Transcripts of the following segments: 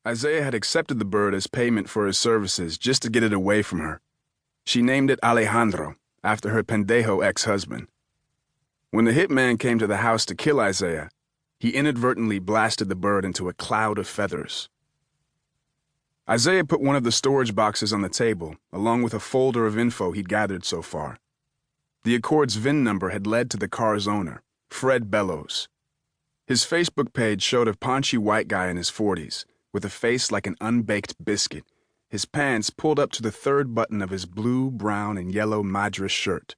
Isaiah had accepted the bird as payment for his services just to get it away from her. She named it Alejandro, after her pendejo ex-husband. When the hitman came to the house to kill Isaiah, he inadvertently blasted the bird into a cloud of feathers. Isaiah put one of the storage boxes on the table, along with a folder of info he'd gathered so far. The Accord's VIN number had led to the car's owner, Fred Bellows. His Facebook page showed a paunchy white guy in his 40s, with a face like an unbaked biscuit, his pants pulled up to the third button of his blue, brown, and yellow Madras shirt.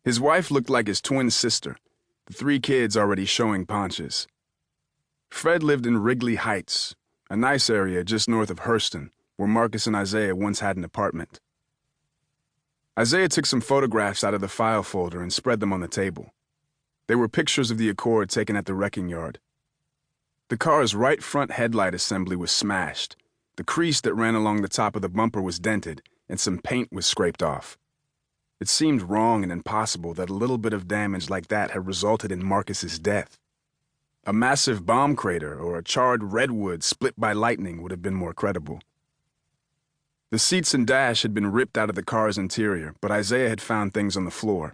His wife looked like his twin sister, the 3 kids already showing paunches. Fred lived in Wrigley Heights, a nice area just north of Hurston, where Marcus and Isaiah once had an apartment. Isaiah took some photographs out of the file folder and spread them on the table. They were pictures of the Accord taken at the wrecking yard. The car's right front headlight assembly was smashed. The crease that ran along the top of the bumper was dented, and some paint was scraped off. It seemed wrong and impossible that a little bit of damage like that had resulted in Marcus's death. A massive bomb crater or a charred redwood split by lightning would have been more credible. The seats and dash had been ripped out of the car's interior, but Isaiah had found things on the floor.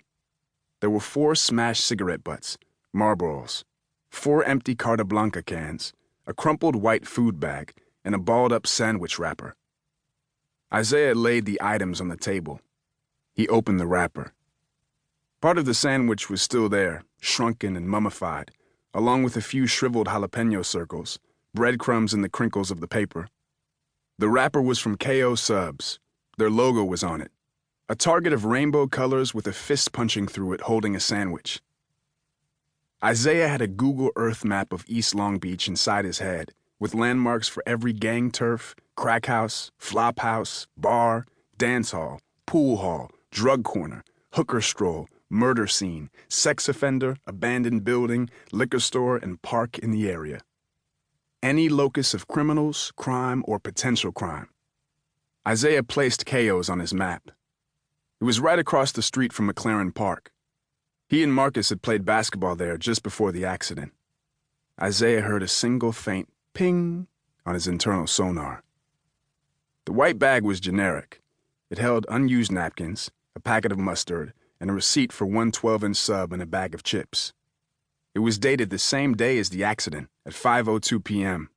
There were 4 smashed cigarette butts, Marlboros, 4 empty Carta Blanca cans, a crumpled white food bag, and a balled-up sandwich wrapper. Isaiah laid the items on the table. He opened the wrapper. Part of the sandwich was still there, shrunken and mummified, along with a few shriveled jalapeno circles, breadcrumbs in the crinkles of the paper. The wrapper was from KO Subs. Their logo was on it, a target of rainbow colors with a fist punching through it holding a sandwich. Isaiah had a Google Earth map of East Long Beach inside his head, with landmarks for every gang turf, crack house, flop house, bar, dance hall, pool hall, drug corner, hooker stroll, murder scene, sex offender, abandoned building, liquor store, and park in the area. Any locus of criminals, crime, or potential crime. Isaiah placed KO's on his map. It was right across the street from McLaren Park. He and Marcus had played basketball there just before the accident. Isaiah heard a single faint ping on his internal sonar. The white bag was generic. It held unused napkins, a packet of mustard, and a receipt for one 12-inch sub and a bag of chips. It was dated the same day as the accident, at 5:02 p.m.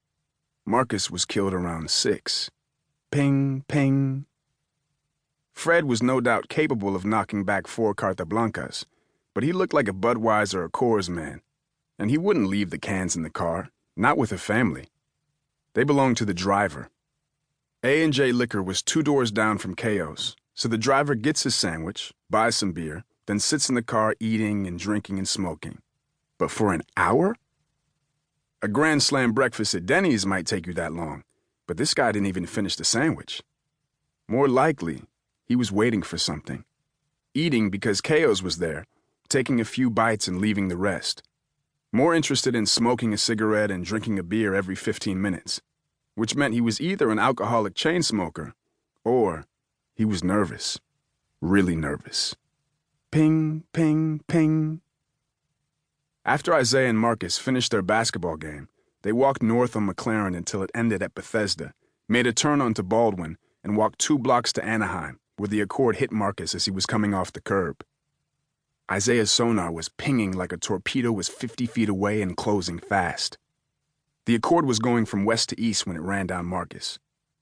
Marcus was killed around 6. Ping, ping. Fred was no doubt capable of knocking back 4 Carta Blancas, but he looked like a Budweiser or Coors man, and he wouldn't leave the cans in the car, not with a family. They belonged to the driver. A&J Liquor was 2 doors down from KO's, so the driver gets his sandwich, buys some beer, then sits in the car eating and drinking and smoking. But for an hour? A Grand Slam breakfast at Denny's might take you that long, but this guy didn't even finish the sandwich. More likely, he was waiting for something. Eating because KO's was there, taking a few bites and leaving the rest. More interested in smoking a cigarette and drinking a beer every 15 minutes, which meant he was either an alcoholic chain smoker or he was nervous, really nervous. Ping, ping, ping. After Isaiah and Marcus finished their basketball game, they walked north on McLaren until it ended at Bethesda, made a turn onto Baldwin, and walked 2 blocks to Anaheim, where the Accord hit Marcus as he was coming off the curb. Isaiah's sonar was pinging like a torpedo was 50 feet away and closing fast. The Accord was going from west to east when it ran down Marcus.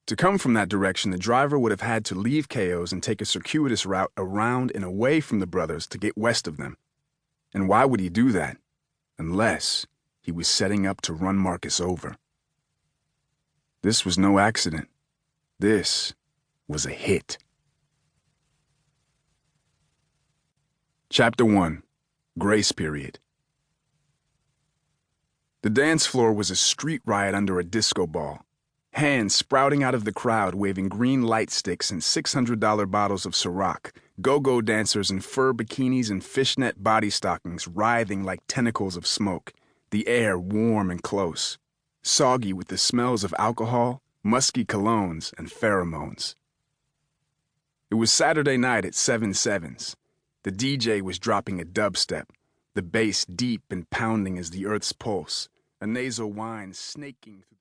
To come from that direction, the driver would have had to leave KO's and take a circuitous route around and away from the brothers to get west of them. And why would he do that? Unless he was setting up to run Marcus over. This was no accident. This was a hit. Chapter 1. Grace Period. The dance floor was a street riot under a disco ball. Hands sprouting out of the crowd waving green light sticks and $600 bottles of Ciroc, go-go dancers in fur bikinis and fishnet body stockings writhing like tentacles of smoke, the air warm and close, soggy with the smells of alcohol, musky colognes, and pheromones. It was Saturday night at 7/7's. The DJ was dropping a dubstep, the bass deep and pounding as the earth's pulse, a nasal whine snaking through